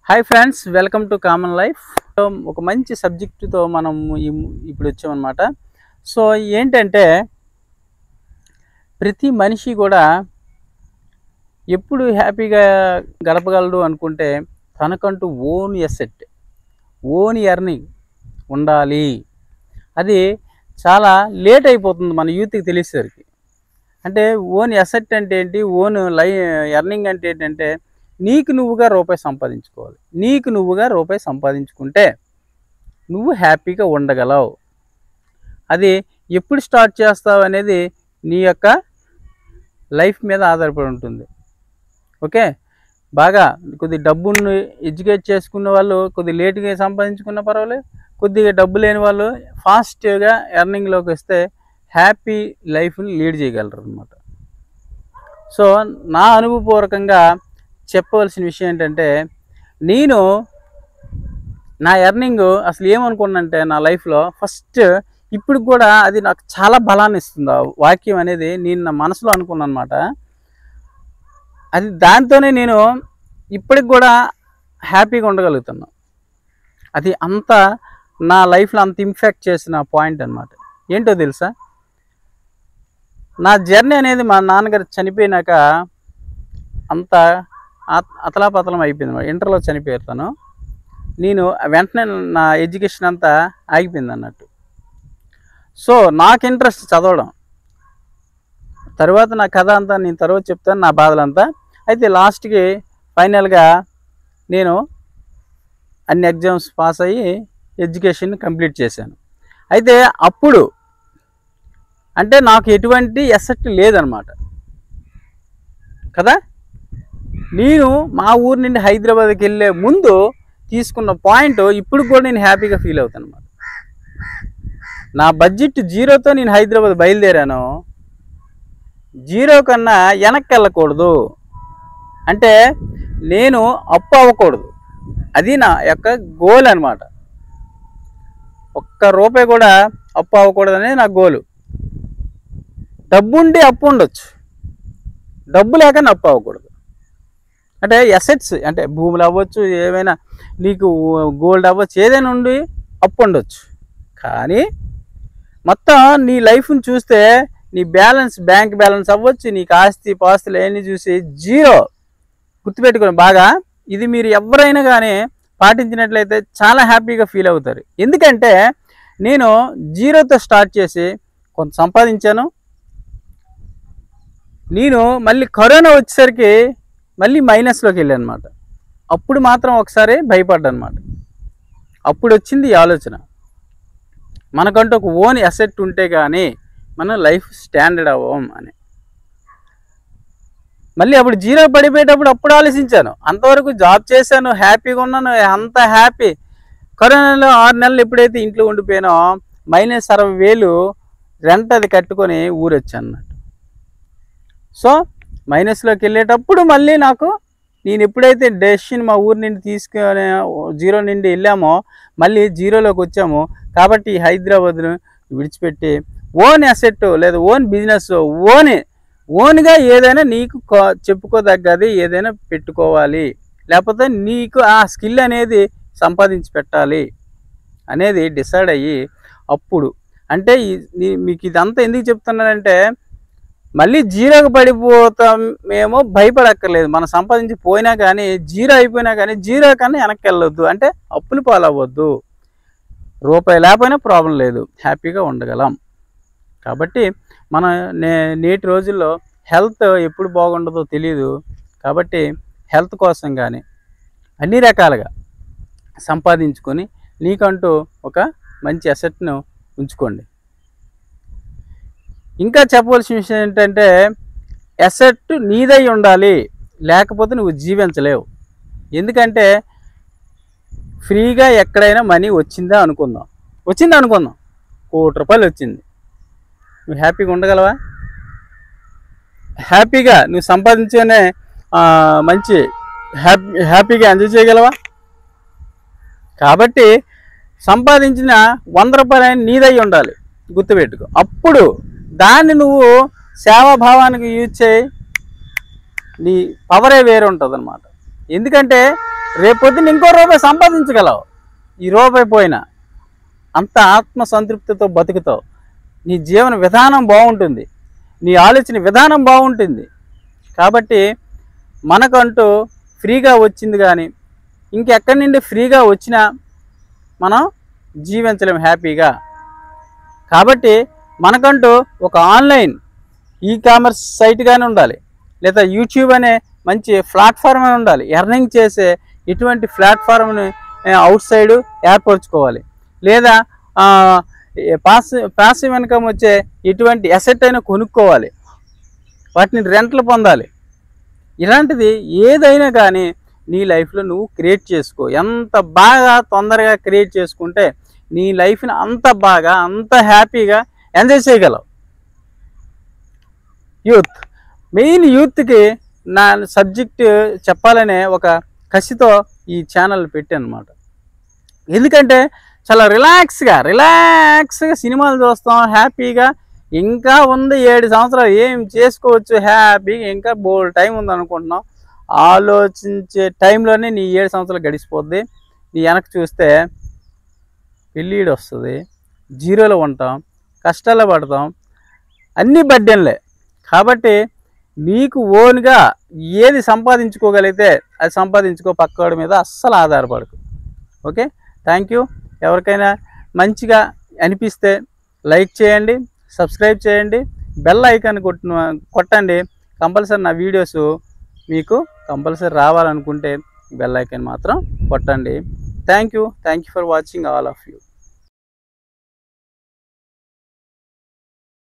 Hi friends, welcome to common life. ఒక మంచి సబ్జెక్టుతో మనం ఇప్పుడు వచ్చామన్నమాట. సో ఏంటంటే ప్రతి మనిషి కూడా ఎప్పుడు హ్యాపీగా గడపగలడు అనుకుంటే తనకంటూ ఓన్ ఎసెట్, ఓన్ ఎర్నింగ్ ఉండాలి. అది చాలా లేట్ అయిపోతుంది మన యూత్కి తెలిసేసరికి. అంటే ఓన్ ఎసెట్ అంటే ఏంటి, ఓన్ ఎర్నింగ్ అంటే ఏంటంటే నీకు నువ్వుగా రూపాయి సంపాదించుకోవాలి. నీకు నువ్వుగా రూపాయి సంపాదించుకుంటే నువ్వు హ్యాపీగా ఉండగలవు. అది ఎప్పుడు స్టార్ట్ చేస్తావు అనేది నీ యొక్క లైఫ్ మీద ఆధారపడి ఉంటుంది. ఓకే, బాగా కొద్ది డబ్బును ఎడ్యుకేట్ చేసుకున్న వాళ్ళు కొద్ది లేటుగా సంపాదించుకున్న పర్వాలేదు, కొద్దిగా డబ్బు లేని వాళ్ళు ఫాస్ట్గా ఎర్నింగ్లోకి వస్తే హ్యాపీ లైఫ్ని లీడ్ చేయగలరు అన్నమాట. సో నా అనుభవపూర్వకంగా చెప్పవలసిన విషయం ఏంటంటే, నేను నా ఎర్నింగ్ అసలు ఏమనుకున్నానంటే నా లైఫ్లో ఫస్ట్ ఇప్పుడు కూడా అది నాకు చాలా బలాన్ని ఇస్తుంది. ఆ వాక్యం అనేది నేను నా మనసులో అనుకున్నాను అనమాట. అది దాంతోనే నేను ఇప్పటికి కూడా హ్యాపీగా ఉండగలుగుతున్నాను. అది అంత నా లైఫ్లో అంత ఇంపాక్ట్ చేసిన పాయింట్ అనమాట. ఏంటో తెలుసా, నా జర్నీ అనేది మా నాన్నగారు చనిపోయినాక అంత అతలాపతలం అయిపోయింది. ఇంటర్లో చనిపోయారు తను. నేను వెంటనే నా ఎడ్యుకేషన్ అంతా ఆగిపోయింది అన్నట్టు. సో నాకు ఇంట్రెస్ట్ చదవడం. తర్వాత నా కథ అంతా నేను తర్వాత చెప్తాను, నా బాధలంతా. అయితే లాస్ట్కి ఫైనల్గా నేను అన్ని ఎగ్జామ్స్ పాస్ అయ్యి ఎడ్యుకేషన్ కంప్లీట్ చేశాను. అయితే అప్పుడు అంటే నాకు ఎటువంటి ఎసెట్ లేదనమాట కదా. నేను మా ఊరు నుండి హైదరాబాద్కి వెళ్ళే ముందు తీసుకున్న పాయింట్ ఇప్పుడు కూడా నేను హ్యాపీగా ఫీల్ అవుతాను అన్నమాట. నా బడ్జెట్ జీరోతో నేను హైదరాబాద్ బయలుదేరాను. జీరో కన్నా వెనక్కి వెళ్ళకూడదు, అంటే నేను అప్పు అవ్వకూడదు. అది నా యొక్క గోల్ అనమాట. ఒక్క రూపాయి కూడా అప్పు అవ్వకూడదు అనేది నా గోలు. డబ్బు ఉండి అప్పు ఉండొచ్చు, డబ్బు లేక అప్పు అవ్వకూడదు. అంటే ఎసెట్స్ అంటే భూములు అవ్వచ్చు, ఏమైనా నీకు గోల్డ్ అవ్వచ్చు, ఏదైనా ఉండి అప్పు ఉండొచ్చు. కానీ మొత్తం నీ లైఫ్ని చూస్తే నీ బ్యాలెన్స్, బ్యాంక్ బ్యాలెన్స్ అవ్వచ్చు, నీకు ఆస్తి పాస్తులు అవన్నీ చూసి జీరో. గుర్తుపెట్టుకోండి బాగా, ఇది మీరు ఎవరైనా కానీ పాటించినట్లయితే చాలా హ్యాపీగా ఫీల్ అవుతారు. ఎందుకంటే నేను జీరోతో స్టార్ట్ చేసి కొంత సంపాదించాను. నేను మళ్ళీ కరోనా వచ్చేసరికి మళ్ళీ మైనస్లోకి వెళ్ళాను అనమాట. అప్పుడు మాత్రం ఒకసారి భయపడ్డా అనమాట. అప్పుడు వచ్చింది ఈ ఆలోచన, మనకంటూ ఒక ఓన్ అసెట్ ఉంటే కానీ మనం లైఫ్ స్టాండర్డ్ అవ్వం అని. మళ్ళీ అప్పుడు జీరో పడిపోయేటప్పుడు అప్పుడు ఆలోచించాను. అంతవరకు జాబ్ చేశాను, హ్యాపీగా ఉన్నాను, అంత హ్యాపీ. కరోనాలో 6 నెలలు ఎప్పుడైతే ఇంట్లో ఉండిపోయానో -60,000 రెంట్ అది కట్టుకొని ఊరొచ్చాను అన్నట్టు. సో మైనస్లోకి వెళ్ళేటప్పుడు మళ్ళీ నాకు, నేను ఎప్పుడైతే డెసిషన్ మా ఊరి నుండి తీసుకొని జీరో నుండి వెళ్ళామో మళ్ళీ జీరోలోకి వచ్చాము. కాబట్టి హైదరాబాద్ను విడిచిపెట్టి ఓన్ అసెట్ లేదా ఓన్ బిజినెస్, ఓన్గా ఏదైనా నీకు చెప్పుకోదగ్గది ఏదైనా పెట్టుకోవాలి, లేకపోతే నీకు ఆ స్కిల్ అనేది సంపాదించి పెట్టాలి అనేది డిసైడ్ అయ్యి అప్పుడు అంటే మీకు ఇదంతా ఎందుకు చెప్తున్నానంటే, మళ్ళీ జీరోకి పడిపోతాం మేము భయపడక్కర్లేదు. మనం సంపాదించి పోయినా కానీ, జీరో అయిపోయినా కానీ జీరో కన్నా వెనక్కి వెళ్ళొద్దు, అంటే అప్పులు పాలవ్వద్దు. రూపాయి లేకపోయినా ప్రాబ్లం లేదు, హ్యాపీగా ఉండగలం. కాబట్టి మన నేటి రోజుల్లో హెల్త్ ఎప్పుడు బాగుండదో తెలియదు. కాబట్టి హెల్త్ కోసం కానీ అన్ని రకాలుగా సంపాదించుకొని నీకంటూ ఒక మంచి అసెట్ను ఉంచుకోండి. ఇంకా చెప్పవలసిన విషయం ఏంటంటే, అసెట్ నీదై ఉండాలి, లేకపోతే నువ్వు జీవించలేవు. ఎందుకంటే ఫ్రీగా ఎక్కడైనా మనీ వచ్చిందా అనుకుందాం, ₹1 కోటి వచ్చింది, నువ్వు హ్యాపీగా ఉండగలవా? హ్యాపీగా నువ్వు సంపాదించుకునే మంచి హ్యాపీగా ఎంజాయ్ చేయగలవా? కాబట్టి సంపాదించిన ₹100 నీదై ఉండాలి, గుర్తుపెట్టుకో. అప్పుడు దాన్ని నువ్వు సేవాభావానికి యూజ్ చేయి, నీ పవరే వేరే ఉంటుంది అన్నమాట. ఎందుకంటే రేపొద్దున ఇంకో రూపాయి సంపాదించగలవు. ఈ రూపాయి పోయినా అంత ఆత్మసంతృప్తితో బతుకుతావు. నీ జీవన విధానం బాగుంటుంది, నీ ఆలోచన విధానం బాగుంటుంది. కాబట్టి మనకంటూ ఫ్రీగా వచ్చింది కానీ ఇంకెక్కడి నుండి ఫ్రీగా వచ్చినా మనం జీవించలేము హ్యాపీగా. కాబట్టి మనకంటూ ఒక ఆన్లైన్ కామర్స్ సైట్ కానీ ఉండాలి, లేదా యూట్యూబ్ అనే మంచి ప్లాట్ఫామ్ అని ఉండాలి. ఎర్నింగ్ చేసే ఇటువంటి ప్లాట్ఫామ్ని అవుట్ సైడ్ ఏర్పరచుకోవాలి. లేదా పాసివ్ ఇన్కమ్ వచ్చే ఇటువంటి అసెట్ అయినా కొనుక్కోవాలి, వాటిని రెంట్లు పొందాలి. ఇలాంటిది ఏదైనా కానీ నీ లైఫ్లో నువ్వు క్రియేట్ చేసుకో. ఎంత బాగా తొందరగా క్రియేట్ చేసుకుంటే నీ లైఫ్ని అంత బాగా అంత హ్యాపీగా ఎంజాయ్ చేయగలవు. యూత్, మెయిన్ యూత్కి నా సబ్జెక్ట్ చెప్పాలనే ఒక కసితో ఈ ఛానల్ పెట్టాను అన్నమాట. ఎందుకంటే చాలా రిలాక్స్గా సినిమాలు చూస్తాం హ్యాపీగా. ఇంకా ఉంది 7 సంవత్సరాలు ఏం చేసుకోవచ్చు హ్యాపీగా, ఇంకా బోల్డ్ టైం ఉంది అనుకుంటున్నాం. ఆలోచించే టైంలోనే నీ 7 సంవత్సరాలు గడిచిపోద్ది. నీ వెనక్కి చూస్తే పెళ్ళిడు వస్తుంది, జీరోలో ఉంటాం, కష్టాల్లో పడతాం, అన్నీ బడ్డెన్లే. కాబట్టి నీకు ఓన్గా ఏది సంపాదించుకోగలిగితే అది సంపాదించుకో, పక్కవాడి మీద అస్సలు ఆధారపడకు. Okay, thank you. ఎవరికైనా మంచిగా అనిపిస్తే లైక్ చేయండి, సబ్స్క్రైబ్ చేయండి, బెల్ ఐకాన్ కొట్టండి. కంపల్సరీ నా వీడియోస్ మీకు కంపల్సరీ రావాలనుకుంటే బెల్ ఐకాన్ మాత్రం కొట్టండి. Thank you for watching all of you.